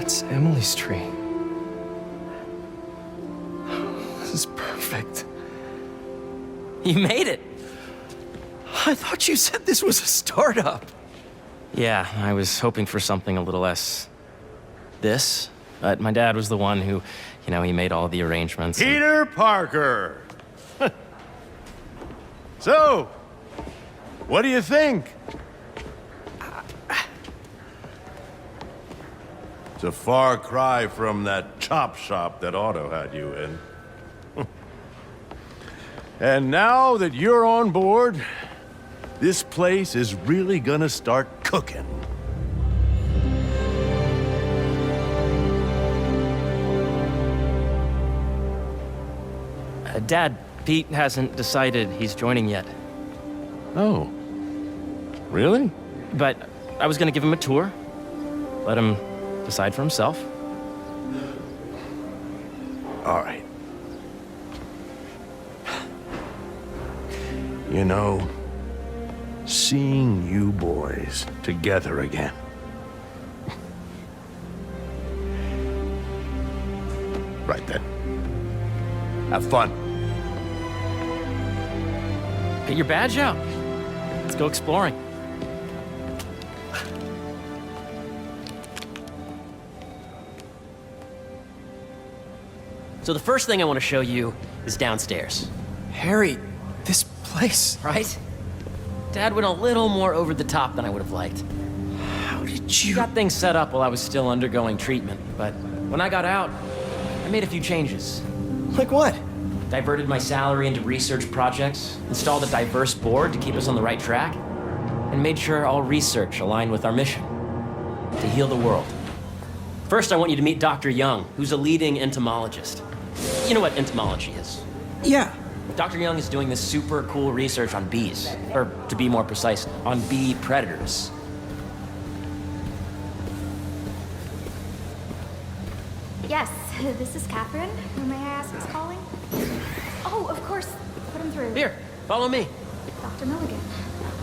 That's Emily's tree. This is perfect. You made it! I thought you said this was a startup. Yeah, I was hoping for something a little less... this. But my dad was the one who, he made all the arrangements. Peter Parker! So, what do you think? It's a far cry from that chop shop that Otto had you in. And now that you're on board, this place is really gonna start cooking. Dad, Pete hasn't decided he's joining yet. Oh. Really? But I was gonna give him a tour. Let him decide for himself. All right. You know, seeing you boys together again. Right then. Have fun. Get your badge out. Let's go exploring. So the first thing I want to show you is downstairs. Harry, this place. Right? Dad went a little more over the top than I would have liked. How did He you... got things set up while I was still undergoing treatment, but when I got out, I made a few changes. Like what? Diverted my salary into research projects, installed a diverse board to keep us on the right track, and made sure all research aligned with our mission, to heal the world. First, I want you to meet Dr. Young, who's a leading entomologist. You know what entomology is? Yeah. Dr. Young is doing this super cool research on bees, or to be more precise, on bee predators. Yes, this is Catherine. Who may I ask is calling? Oh, of course. Put him through. Here, follow me. Dr. Milligan,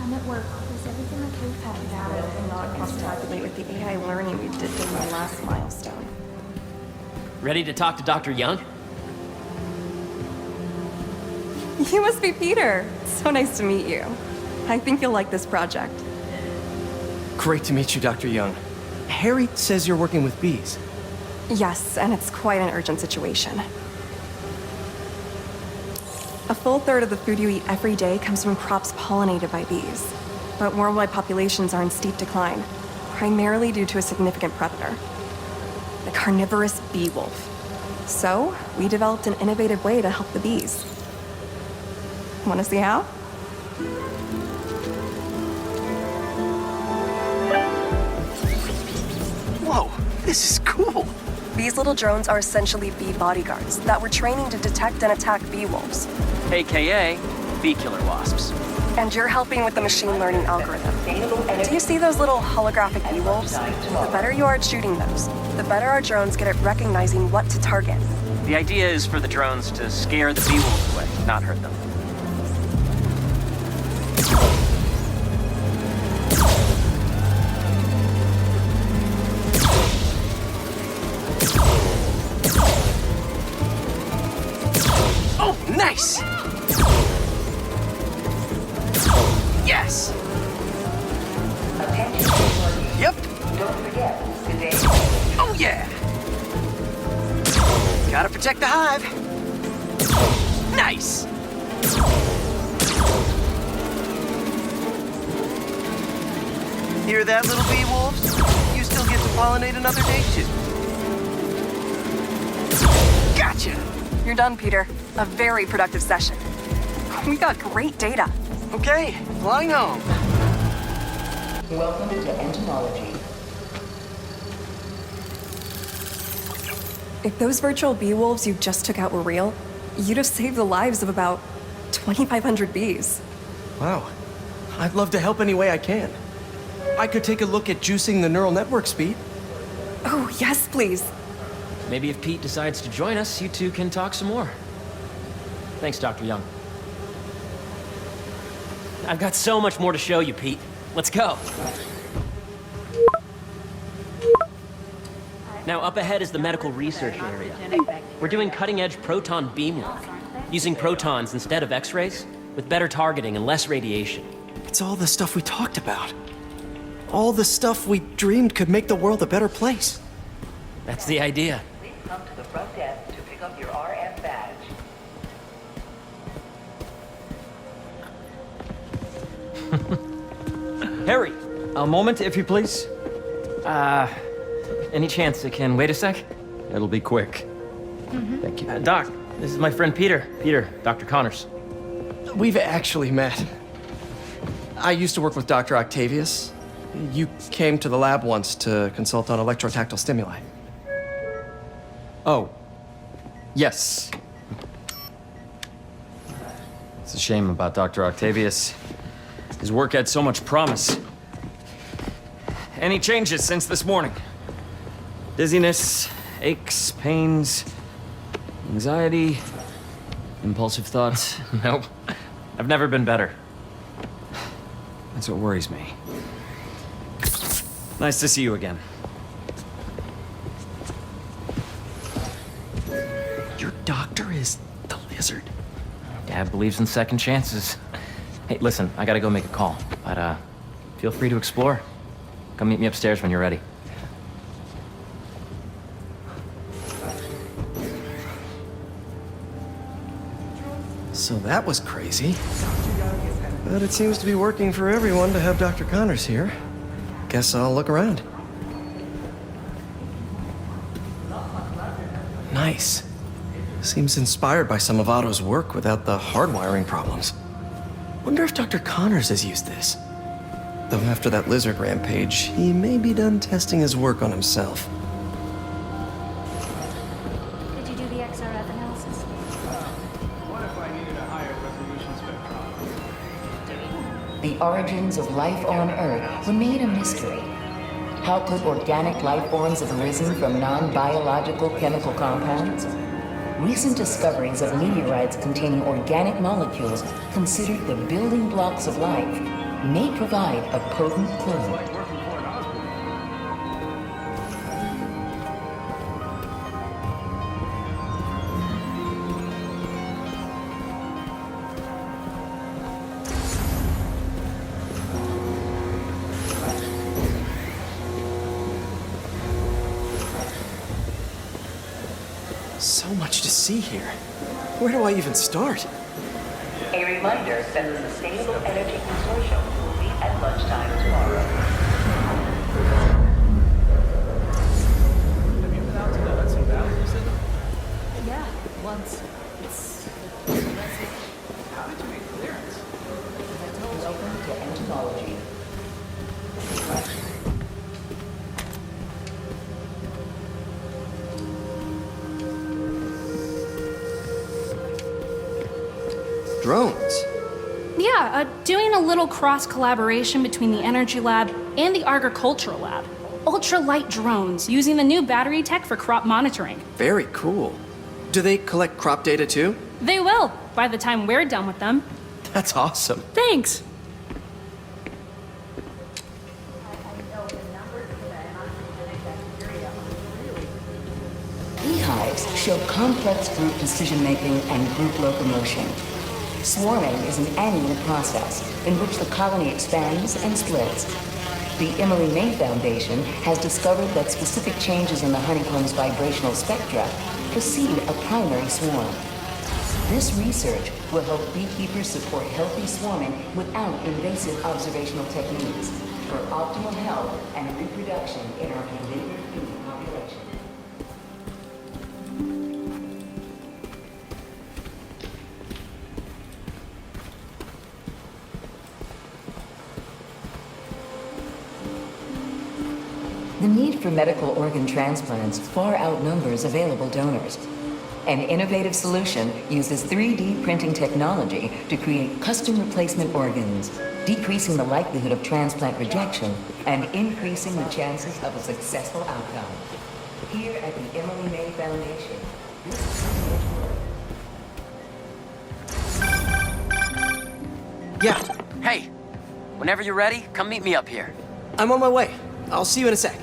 I'm at work. Is everything okay with Patty? Data did not cross-tabulate with the AI learning we did during my last milestone. Ready to talk to Dr. Young? You must be Peter. So nice to meet you. I think you'll like this project. Great to meet you, Dr. Young. Harry says you're working with bees. Yes, and it's quite an urgent situation. A full third of the food you eat every day comes from crops pollinated by bees. But worldwide populations are in steep decline, primarily due to a significant predator, the carnivorous bee wolf. So, we developed an innovative way to help the bees. Want to see how? Whoa, this is cool. These little drones are essentially bee bodyguards that we're training to detect and attack bee wolves. AKA bee killer wasps. And you're helping with the machine learning algorithm. Do you see those little holographic bee wolves? The better you are at shooting those, the better our drones get at recognizing what to target. The idea is for the drones to scare the bee wolves away, not hurt them. Oh, nice! Yes! Yep. Don't forget, today. Oh, yeah! Gotta protect the hive. Nice! Hear that, little bee wolves? You still get to pollinate another day too. Gotcha! You're done, Peter. A very productive session. We got great data. Okay, flying home. Welcome to entomology. If those virtual bee wolves you just took out were real, you'd have saved the lives of about 2,500 bees. Wow. I'd love to help any way I can. I could take a look at juicing the neural network speed. Oh, yes, please. Maybe if Pete decides to join us, you two can talk some more. Thanks, Dr. Young. I've got so much more to show you, Pete. Let's go. Now, up ahead is the medical research area. We're doing cutting-edge proton beam work, using protons instead of X-rays, with better targeting and less radiation. It's all the stuff we talked about. All the stuff we dreamed could make the world a better place. That's the idea. Please come to the front desk to pick up your RF badge. Harry! A moment, if you please. Any chance it can wait a sec? It'll be quick. Thank you. Doc, this is my friend Peter. Peter, Dr. Connors. We've actually met. I used to work with Dr. Octavius. You came to the lab once to consult on electrotactile stimuli. Oh. Yes. It's a shame about Dr. Octavius. His work had so much promise. Any changes since this morning? Dizziness, aches, pains, anxiety, impulsive thoughts. Nope. I've never been better. That's what worries me. Nice to see you again. Your doctor is the lizard. Dad believes in second chances. Hey, listen, I gotta go make a call, but feel free to explore. Come meet me upstairs when you're ready. So that was crazy. But it seems to be working for everyone to have Dr. Connors here. Guess I'll look around. Nice. Seems inspired by some of Otto's work without the hardwiring problems. Wonder if Dr. Connors has used this. Though after that lizard rampage, he may be done testing his work on himself. Did you do the XRF analysis? The origins of life on Earth remain a mystery. How could organic life forms have arisen from non-biological chemical compounds? Recent discoveries of meteorites containing organic molecules considered the building blocks of life may provide a potent clue. So much to see here. Where do I even start? A reminder that the Sustainable Energy Consortium will meet at lunchtime tomorrow. Have you been out to the Hudson Valley recently? Yeah, once. How did you get clearance? Welcome to entomology. Drones. Yeah, doing a little cross-collaboration between the Energy Lab and the Agricultural Lab. Ultra-light drones using the new battery tech for crop monitoring. Very cool. Do they collect crop data too? They will, by the time we're done with them. That's awesome. Thanks. Beehives show complex group decision-making and group locomotion. Swarming is an annual process in which the colony expands and splits. The Emily May Foundation has discovered that specific changes in the honeycomb's vibrational spectra precede a primary swarm. This research will help beekeepers support healthy swarming without invasive observational techniques for optimal health and reproduction in our beleaguered bee population. The need for medical organ transplants far outnumbers available donors. An innovative solution uses 3D printing technology to create custom replacement organs, decreasing the likelihood of transplant rejection and increasing the chances of a successful outcome. Here at the Emily May Foundation, this is Yeah, Hey, whenever you're ready, come meet me up here. I'm on my way. I'll see you in a sec.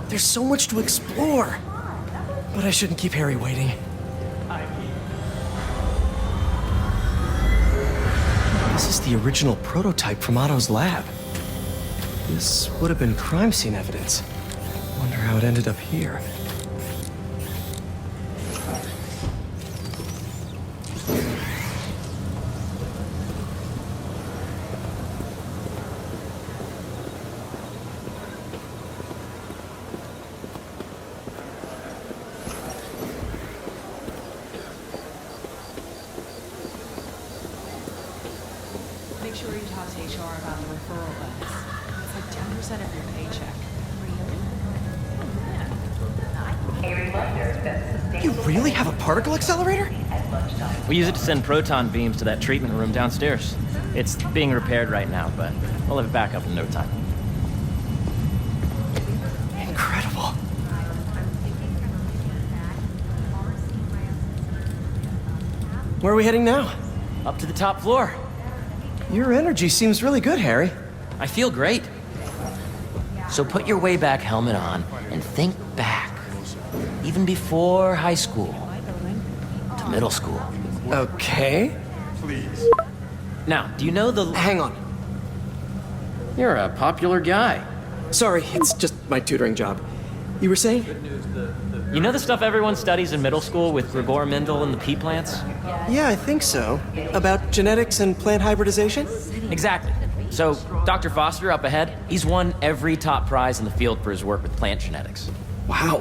There's so much to explore. But I shouldn't keep Harry waiting. This is the original prototype from Otto's lab. This would have been crime scene evidence. Wonder how it ended up here. Make sure you talk to HR about the referral bonus. It's like 10% of your paycheck. You really have a particle accelerator? We use it to send proton beams to that treatment room downstairs. It's being repaired right now, but we'll have it back up in no time. Incredible. Where are we heading now? Up to the top floor. Your energy seems really good, Harry. I feel great. So put your way back helmet on and think back. Even before high school. To middle school. Okay. Now, do you know the... Hang on. You're a popular guy. Sorry, it's just my tutoring job. You were saying? You know the stuff everyone studies in middle school with Gregor Mendel and the pea plants? Yeah, I think so. About genetics and plant hybridization? Exactly. So, Dr. Foster up ahead, he's won every top prize in the field for his work with plant genetics. Wow.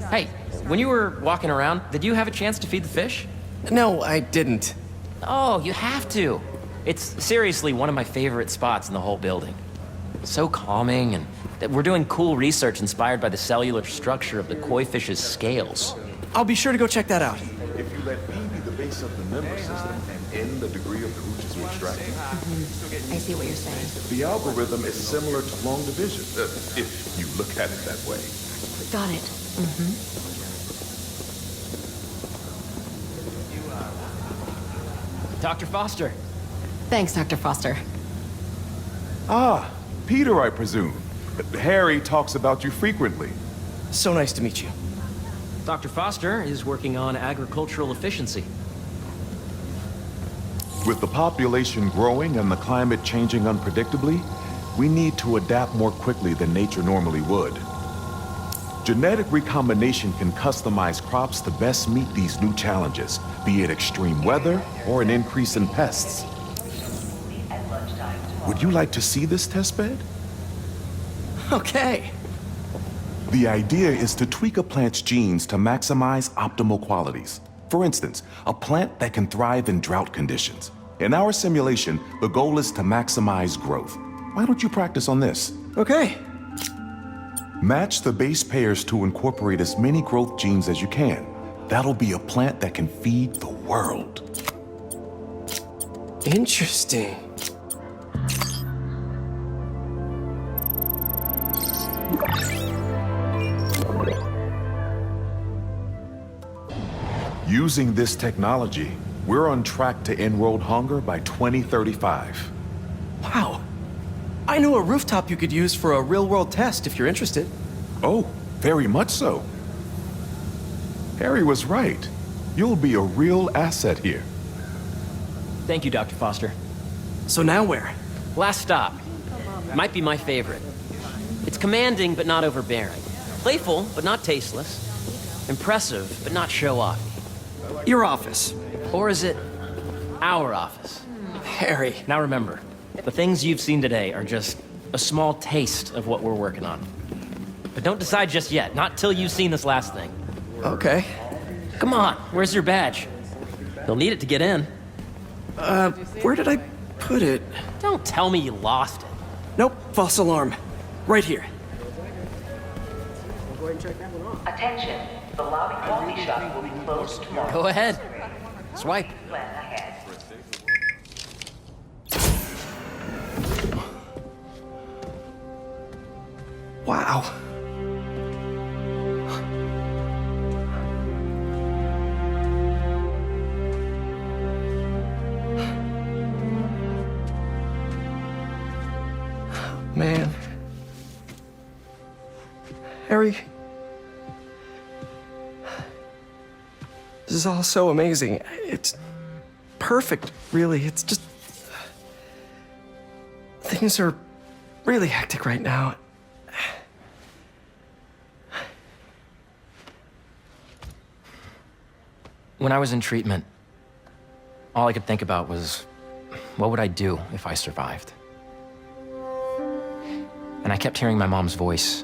Hey, when you were walking around, did you have a chance to feed the fish? No, I didn't. Oh, you have to. It's seriously one of my favorite spots in the whole building. So calming, and that we're doing cool research inspired by the cellular structure of the koi fish's scales. I'll be sure to go check that out. If you let B be the base of the member system and N the degree of the root to extract, I see what you're saying. the algorithm is similar to long division, if you look at it that way. Got it. Dr. Foster. Thanks, Dr. Foster. Ah, Peter, I presume. Harry talks about you frequently. So nice to meet you. Dr. Foster is working on agricultural efficiency. With the population growing and the climate changing unpredictably, we need to adapt more quickly than nature normally would. Genetic recombination can customize crops to best meet these new challenges, be it extreme weather or an increase in pests. Would you like to see this testbed? Okay. The idea is to tweak a plant's genes to maximize optimal qualities. For instance, a plant that can thrive in drought conditions. In our simulation, the goal is to maximize growth. Why don't you practice on this? Okay. Match the base pairs to incorporate as many growth genes as you can. That'll be a plant that can feed the world. Interesting. Using this technology, we're on track to end world hunger by 2035. Wow. I know a rooftop you could use for a real-world test if you're interested. Oh, very much so. Harry was right. You'll be a real asset here. Thank you, Dr. Foster. So now where? Last stop. Might be my favorite. It's commanding, but not overbearing. Playful, but not tasteless. Impressive, but not show-off. Your office. Or is it our office? Harry. Now remember, the things you've seen today are just a small taste of what we're working on. But don't decide just yet, not till you've seen this last thing. Okay. Come on, where's your badge? You'll need it to get in. Where did I put it? Don't tell me you lost it. Nope, false alarm. Right here. Attention, the lobby coffee shop will be closed tomorrow. Go ahead. Swipe. Plan ahead. Wow. Man. Harry, this is all so amazing. It's perfect, really. It's just... things are really hectic right now. When I was in treatment, all I could think about was, what would I do if I survived? And I kept hearing my mom's voice,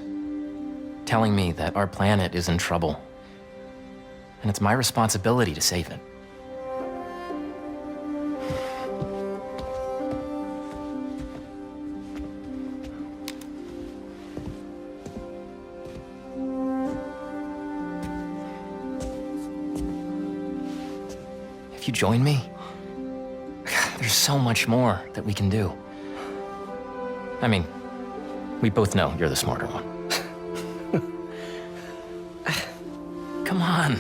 telling me that our planet is in trouble, and it's my responsibility to save it. If you join me, there's so much more that we can do. I mean, we both know you're the smarter one. Come on.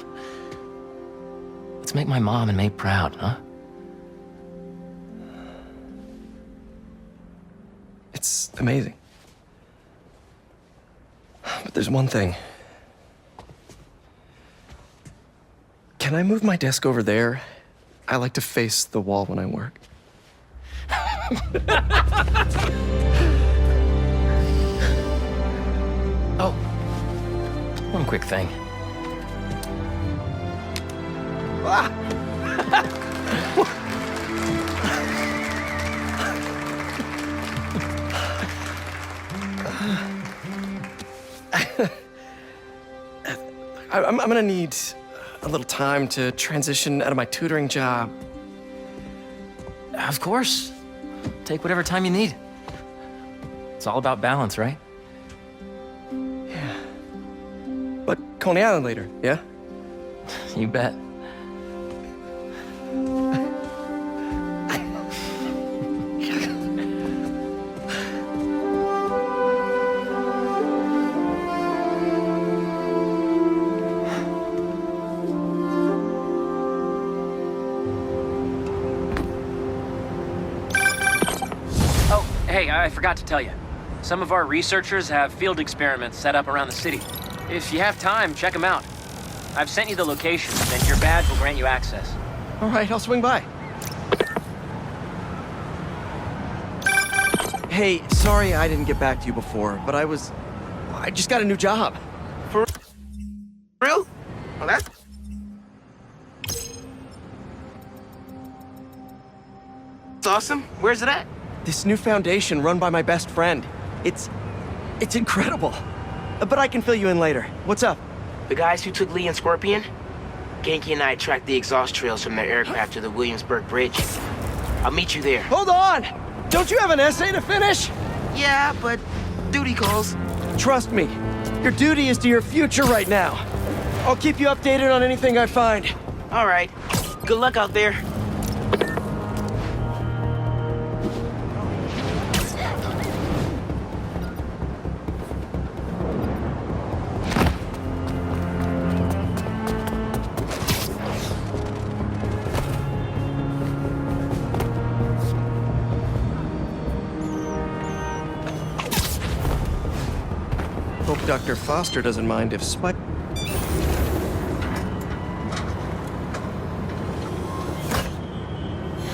Let's make my mom and May proud, huh? It's amazing. But there's one thing. Can I move my desk over there? I like to face the wall when I work. Oh, one quick thing. Ah! I'm gonna need a little time to transition out of my tutoring job. Of course. Take whatever time you need. It's all about balance, right? Yeah. But Coney Island later, yeah? You bet. Hey, I forgot to tell you. Some of our researchers have field experiments set up around the city. If you have time, check them out. I've sent you the locations, and your badge will grant you access. All right, I'll swing by. Hey, sorry I didn't get back to you before, but I just got a new job. For real? Well, that's... It's awesome. Where's it at? This new foundation run by my best friend. It's incredible. But I can fill you in later. What's up? The guys who took Lee and Scorpion? Genki and I tracked the exhaust trails from their aircraft to the Williamsburg Bridge. I'll meet you there. Hold on! Don't you have an essay to finish? Yeah, but duty calls. Trust me, your duty is to your future right now. I'll keep you updated on anything I find. All right. Good luck out there. Hope Dr. Foster doesn't mind if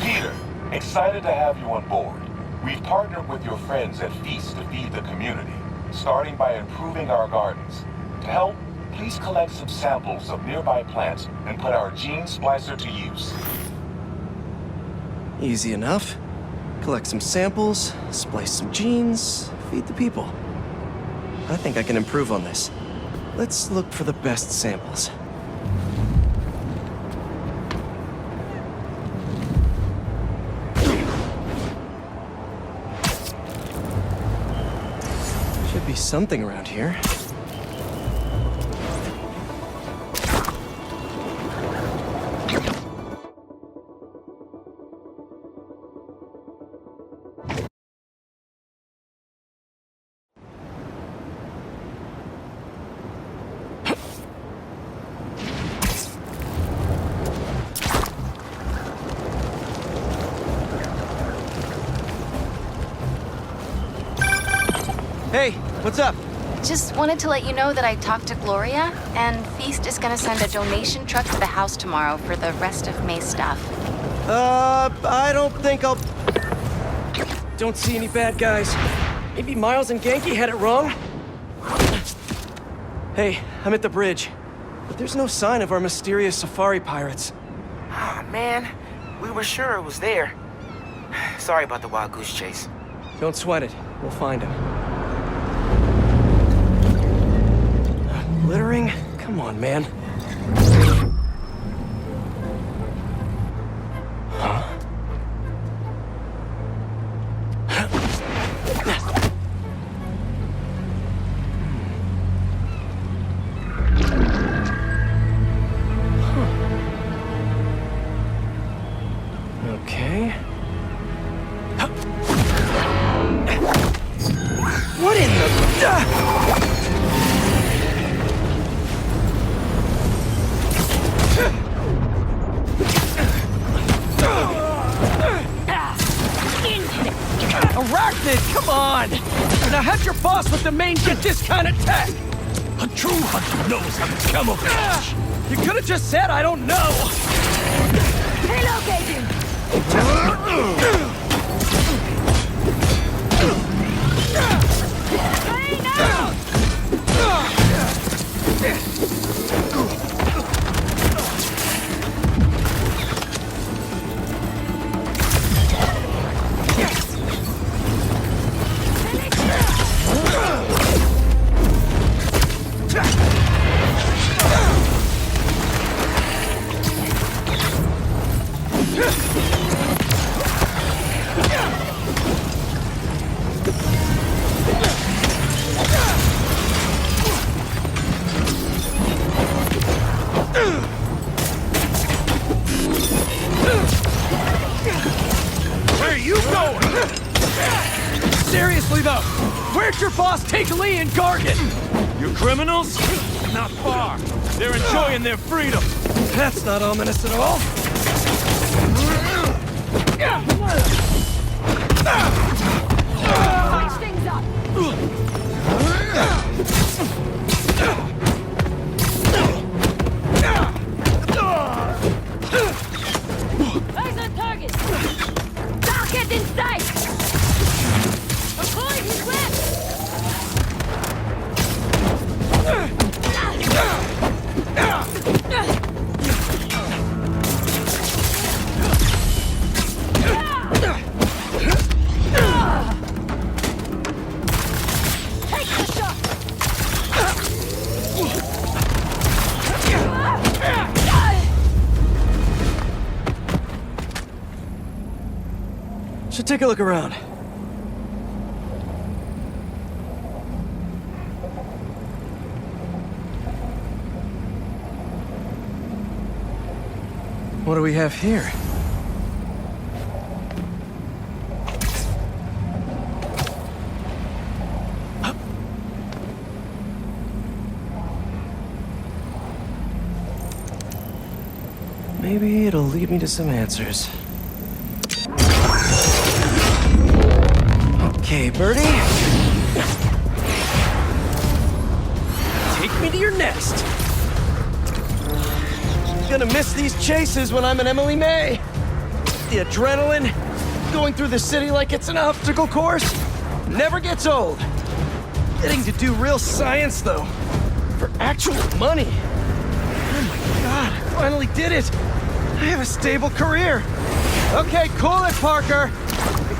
Peter, excited to have you on board. We've partnered with your friends at Feast to feed the community, starting by improving our gardens. To help, please collect some samples of nearby plants and put our gene splicer to use. Easy enough. Collect some samples, splice some genes, feed the people. I think I can improve on this. Let's look for the best samples. Should be something around here. Hey, what's up? just wanted to let you know that I talked to Gloria, and Feast is gonna send a donation truck to the house tomorrow for the rest of May's stuff. I don't think I'll... Don't see any bad guys. Maybe Miles and Genki had it wrong? Hey, I'm at the bridge. But there's no sign of our mysterious safari pirates. Oh, man. We were sure it was there. Sorry about the wild goose chase. Don't sweat it. We'll find him. Littering? Come on, man. Huh? Okay. What in the... Arachnid, come on! Now how'd your boss with the main get this kind of tech? A true hunter knows how to camouflage. You could have just said I don't know. Relocating! Hey, now! Where are you going? Seriously though, where'd your boss take Lee and Gargan? You criminals? Not far. They're enjoying their freedom. That's not ominous at all. Switch things up! Eyes on target! Target in sight! Avoid his Take the shot! Should take a look around. What do we have here? Maybe it'll lead me to some answers. Okay, Birdie. Take me to your nest. Gonna miss these chases when I'm an Emily May. The adrenaline, going through the city like it's an obstacle course, never gets old. Getting to do real science, though, for actual money. Oh my God, I finally did it. I have a stable career. Okay, cool it, Parker.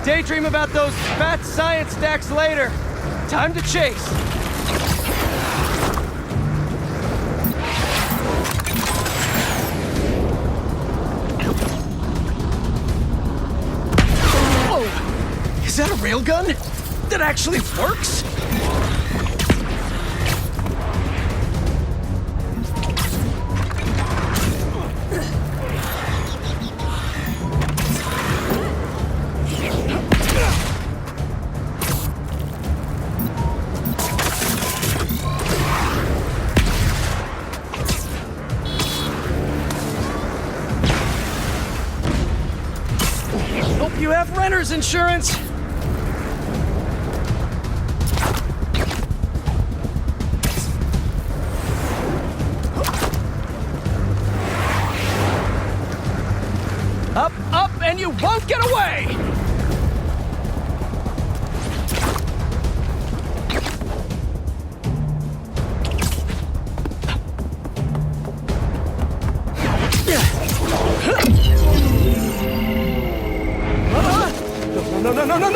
Daydream about those fat science stacks later. Time to chase. Oh, is that a railgun that actually works? Hope you have renter's insurance. you won't get away!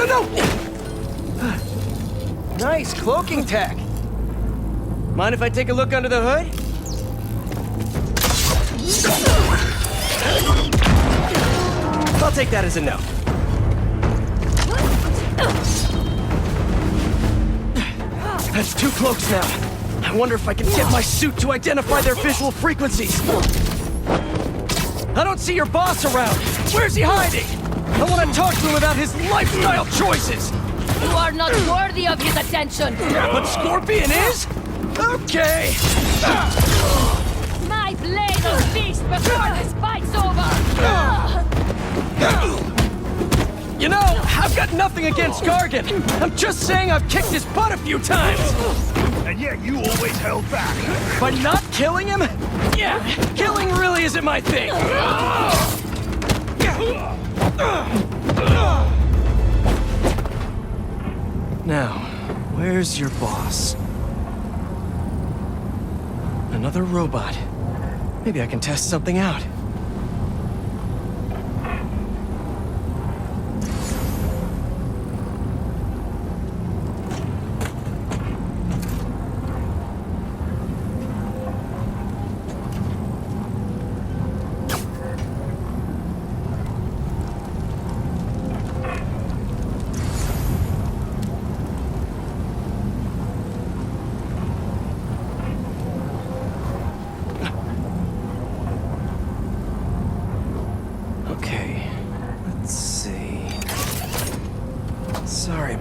No! Nice cloaking tech. Mind if I take a look under the hood? I'll take that as a no. That's 2 cloaks now. I wonder if I can get my suit to identify their visual frequencies. I don't see your boss around. Where's he hiding? I want to talk to him about his lifestyle choices. You are not worthy of his attention. But Scorpion is? Okay. My blade will feast before this fight's over. You know, I've got nothing against Gargan. I'm just saying I've kicked his butt a few times. And yet you always held back. By not killing him? Yeah, killing really isn't my thing. Now, where's your boss? Another robot. Maybe I can test something out.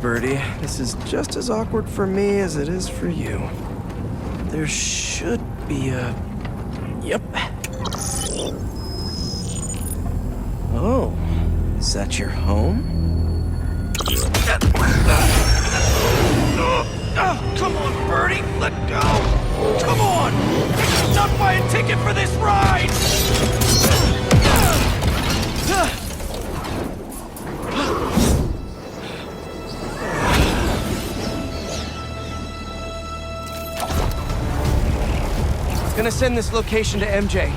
Birdie. This is just as awkward for me as it is for you. There should be a... Yep. Oh, is that your home? Oh, come on, Birdie! Let go! Come on! Not buy a ticket for this ride! Gonna send this location to MJ.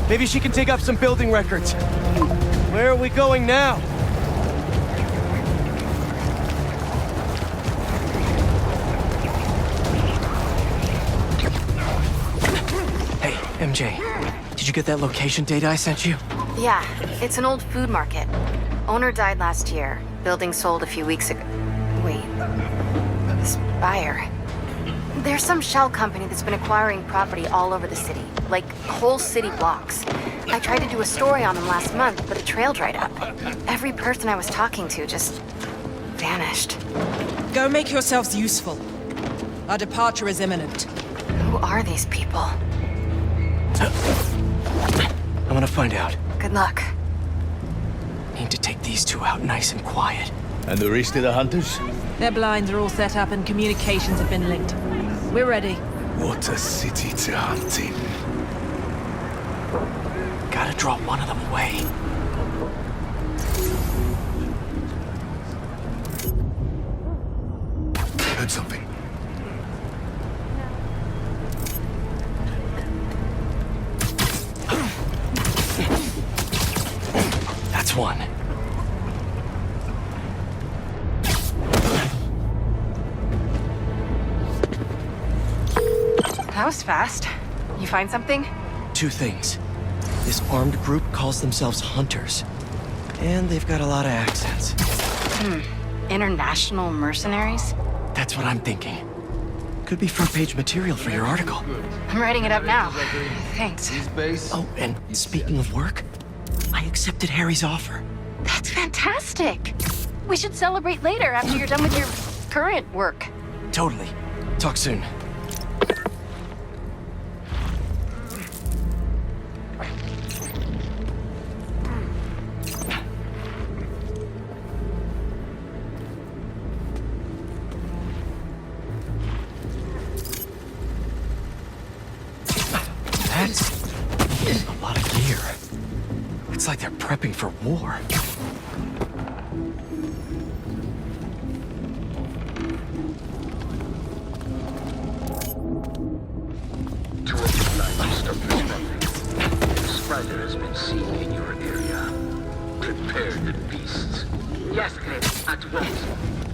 Maybe she can dig up some building records. Where are we going now? Hey, MJ. Did you get that location data I sent you? Yeah, it's an old food market. Owner died last year. Building sold a few weeks ago. Wait. This buyer. There's some shell company that's been acquiring property all over the city, like whole city blocks. I tried to do a story on them last month, but the trail dried up. Every person I was talking to just vanished. Go make yourselves useful. Our departure is imminent. Who are these people? I'm gonna find out. Good luck. Need to take these 2 out nice and quiet. And the rest of the hunters? Their blinds are all set up and communications have been linked. We're ready. What a city to hunt in. Gotta draw one of them away. Heard something. That's one. That was fast. You find something? 2 things. This armed group calls themselves Hunters. And they've got a lot of accents. International mercenaries? That's what I'm thinking. Could be front-page material for your article. I'm writing it up now. Thanks. Oh, and speaking of work, I accepted Harry's offer. That's fantastic. We should celebrate later after you're done with your current work. Totally. Talk soon. That's a lot of gear. It's like they're prepping for war.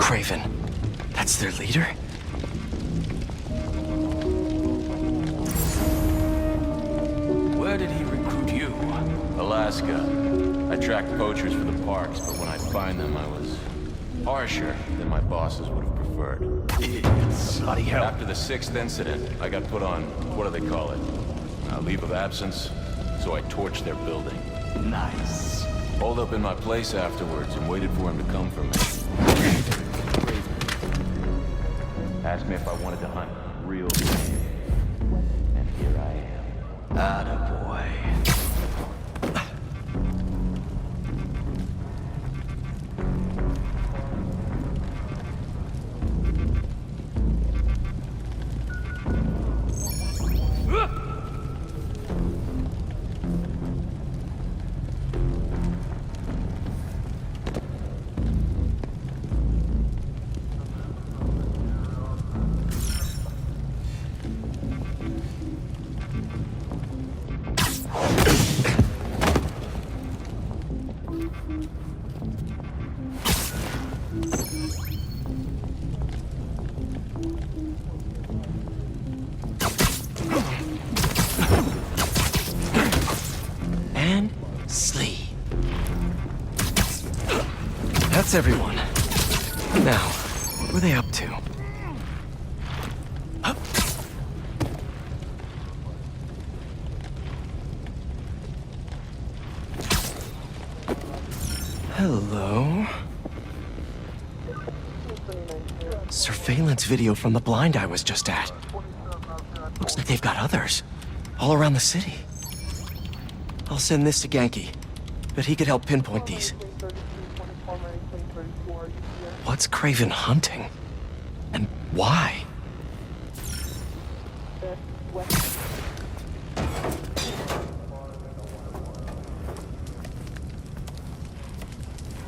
Craven. That's their leader? Where did he recruit you? Alaska. I tracked poachers for the parks, but when I find them, I was harsher than my bosses would have preferred. Idiots. Bloody hell. After the 6th incident, I got put on, what do they call it? A leave of absence, so I torched their building. Nice. Holed up in my place afterwards and waited for him to come for me. Asked me if I wanted to hunt real game. And here I am. Attaboy. And sleep. That's everyone. Now, what were they up to? Hello? Surveillance video from the blind I was just at. Looks like they've got others. All around the city. I'll send this to Genki. Bet he could help pinpoint these. What's Craven hunting? And why?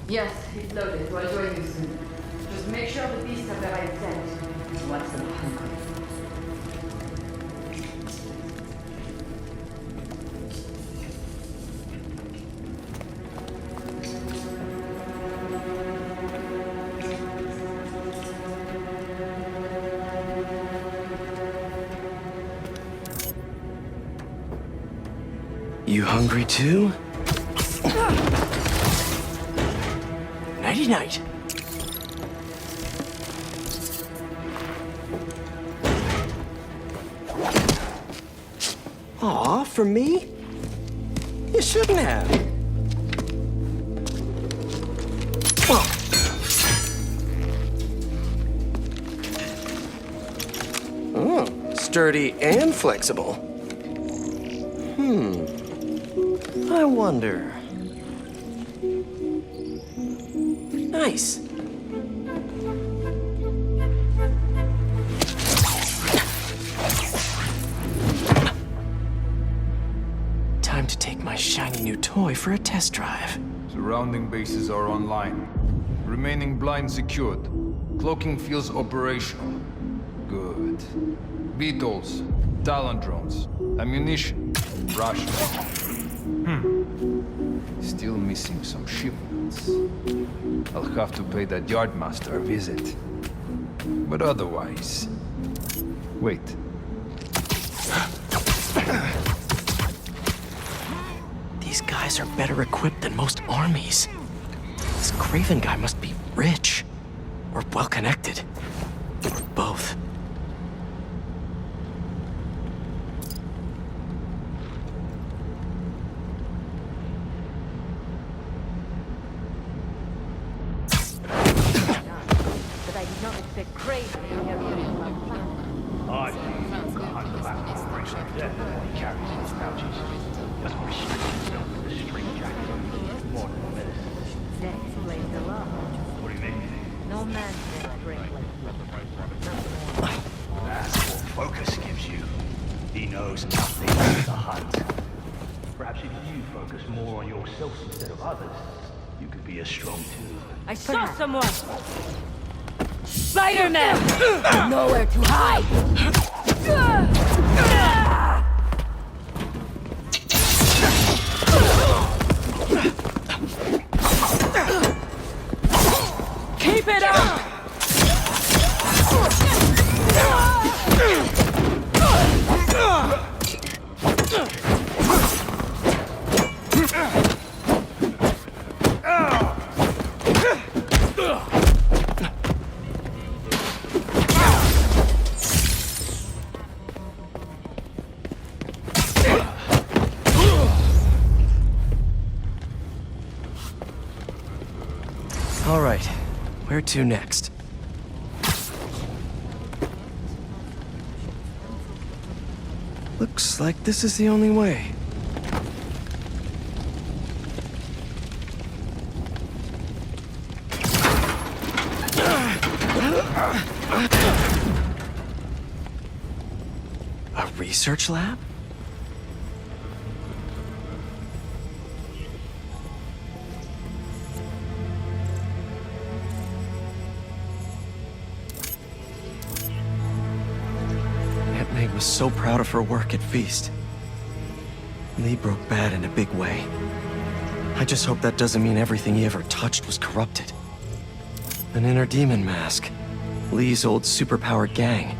Yes, it's loaded. We'll join you soon. Just make sure the beasts have the right scent. What's them hungry? You hungry too? Nighty-night. Aw, for me? You shouldn't have. Oh, sturdy and flexible. I wonder. Nice. Time to take my shiny new toy for a test drive. Surrounding bases are online. Remaining blind secured. Cloaking fields operational. Good. Beetles, Talon drones, ammunition, Russia. Still missing some shipments. I'll have to pay that yardmaster a visit. But otherwise... Wait. These guys are better equipped than most armies. This Craven guy must be rich. Or well-connected. Or both. Focus gives you. He knows nothing of the hunt. Perhaps if you focus more on yourself instead of others, you could be as strong too. I saw someone! Spider-Man! Nowhere to hide! Keep it up! Where to next? Looks like this is the only way. A research lab? Aunt May was so proud of her work at Feast. Lee broke bad in a big way. I just hope that doesn't mean everything he ever touched was corrupted. An inner demon mask. Lee's old superpowered gang.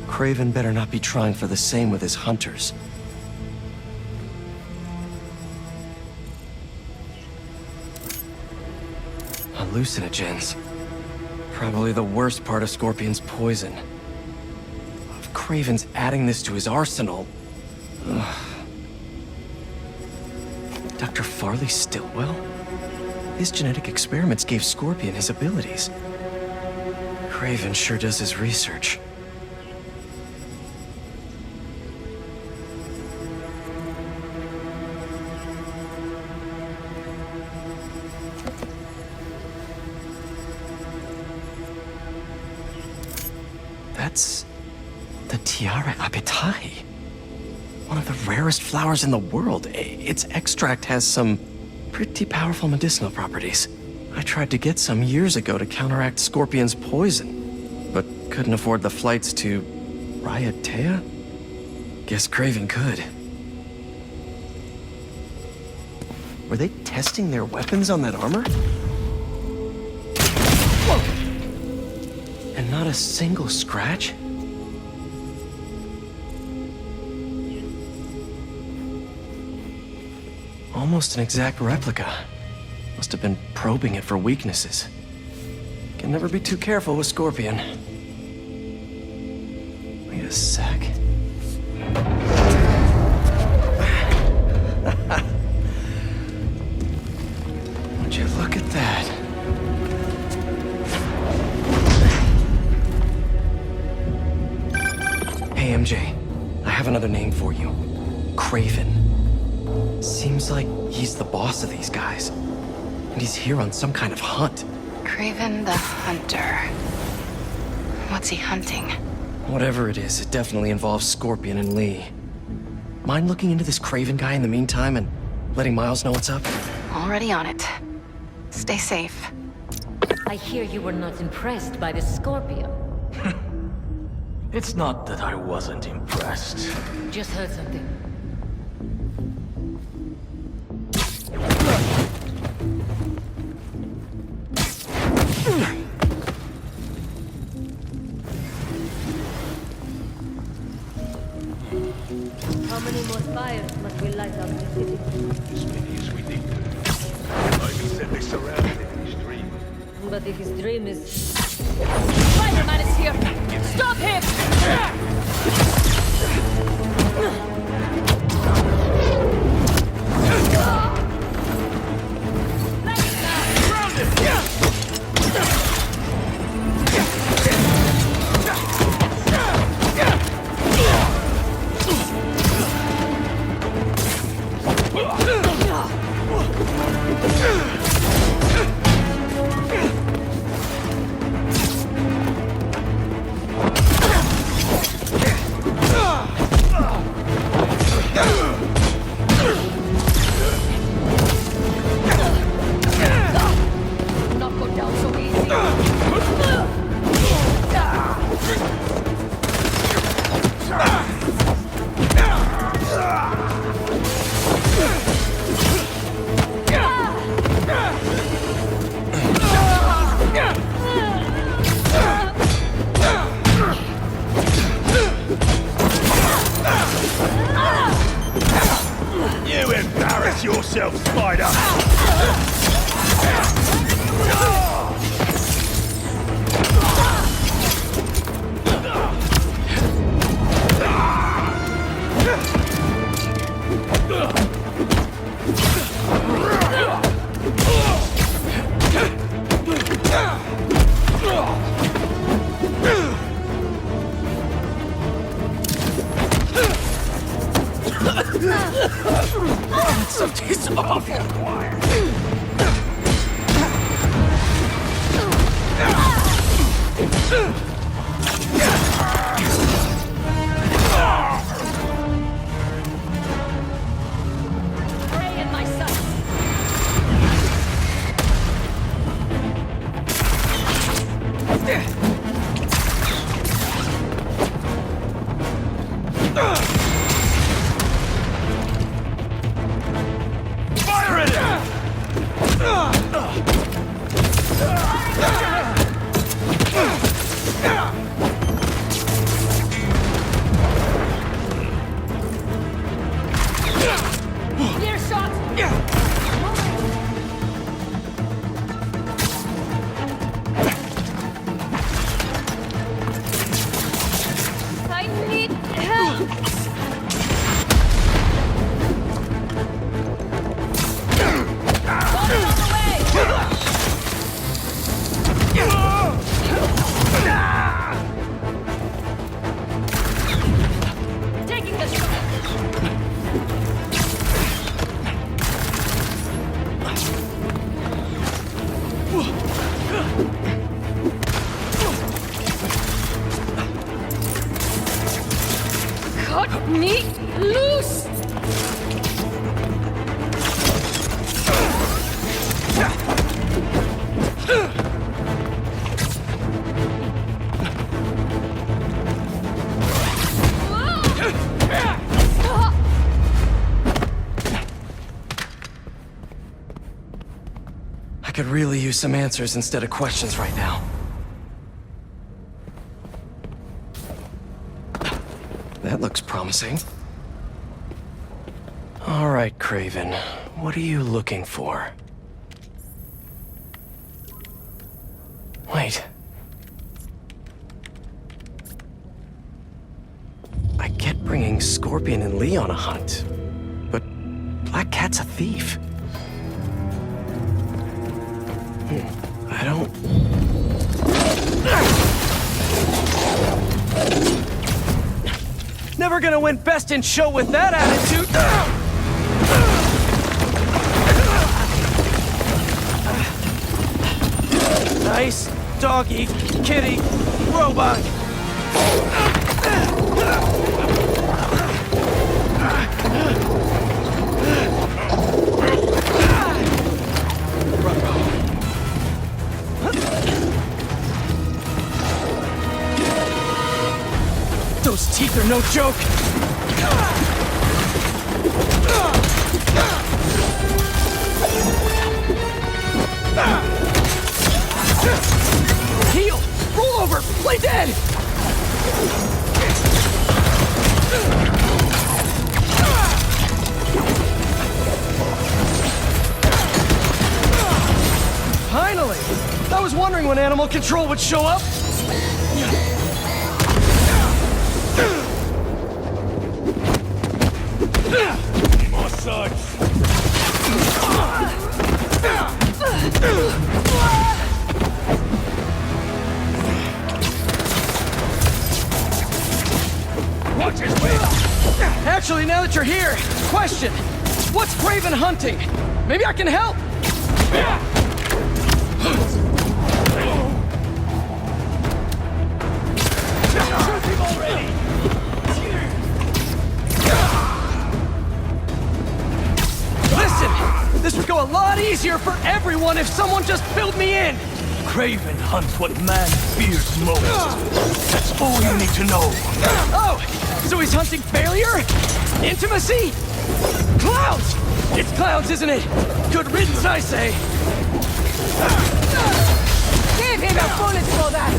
Craven better not be trying for the same with his hunters. Hallucinogens. Probably the worst part of Scorpion's poison. If Craven's adding this to his arsenal... Ugh. Dr. Farley Stillwell? His genetic experiments gave Scorpion his abilities. Craven sure does his research. That's the Tiara Apitai. One of the rarest flowers in the world. Its extract has some pretty powerful medicinal properties. I tried to get some years ago to counteract Scorpion's poison, but couldn't afford the flights to Raiatea? Guess Craven could. Were they testing their weapons on that armor? Whoa! And not a single scratch? Almost an exact replica. Must have been probing it for weaknesses. Can never be too careful with Scorpion. Wait a sec. Would you look at that? Hey, MJ. I have another name for you. Craven. Seems like he's the boss of these guys. And he's here on some kind of hunt. Craven the Hunter. What's he hunting? Whatever it is, it definitely involves Scorpion and Lee. Mind looking into this Craven guy in the meantime and letting Miles know what's up? Already on it. Stay safe. I hear you were not impressed by the Scorpion. It's not that I wasn't impressed. Just heard something. How many more fires must we light up the city? As many as we need. Ivy said they surrounded him in his dream. But if his dream is... Spider-Man is here! Stop him! You embarrass yourself, Spider! That stuff tastes awful. Prey in my sights. Fire at it! Clear shot. I need help. Falling on the way. Taking the shot. Cut me loose! I could really use some answers instead of questions right now. That looks promising. All right, Craven. What are you looking for? Wait. I get bringing Scorpion and Lee on a hunt, but Black Cat's a thief. I don't... Never gonna win Best in Show with that attitude! Nice doggy, kitty, robot! Those teeth are no joke! Heal! Roll over! Play dead! Finally! I was wondering when animal control would show up! More swords! Watch his way! Actually, now that you're here, question! What's Craven hunting? Maybe I can help! Shoot him already! Listen! This would go a lot easier for everyone if someone just filled me in! Craven hunts what man fears most. That's all you need to know. Oh! So he's hunting failure? Intimacy? Clowns! It's clowns, isn't it? Good riddance, I say. Give him a bullet for that!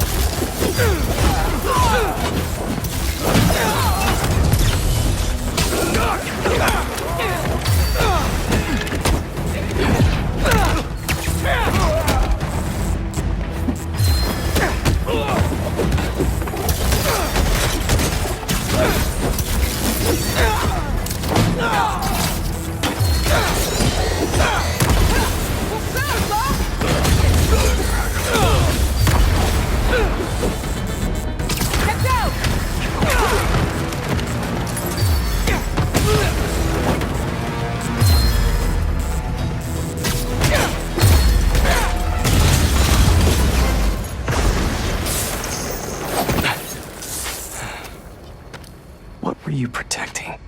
What were you protecting?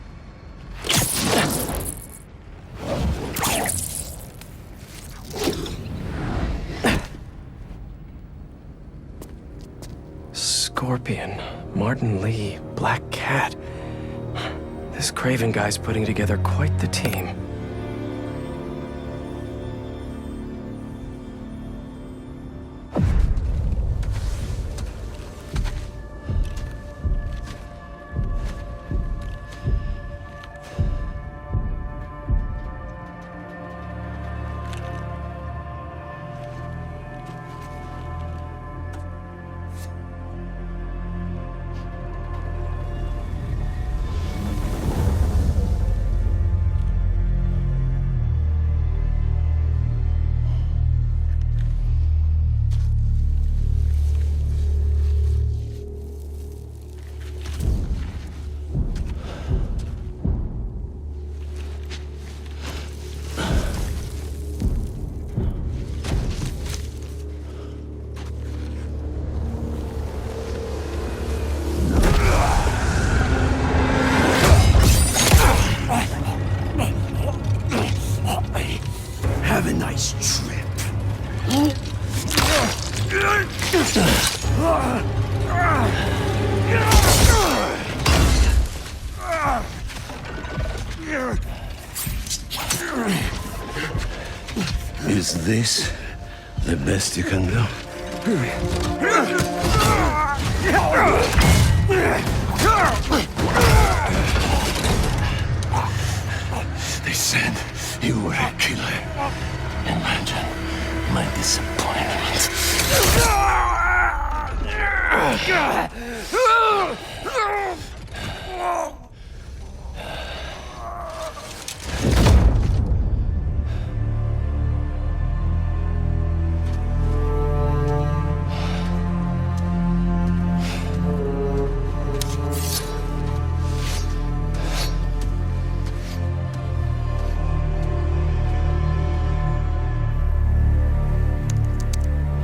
Scorpion, Martin Lee, Black Cat. This Craven guy's putting together quite the team. Have a nice trip. Is this the best you can do? They said you were a killer. Imagine my disappointment.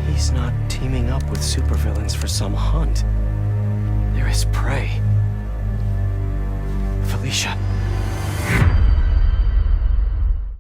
He's not teaming up with supervillains for some hunt. There is prey.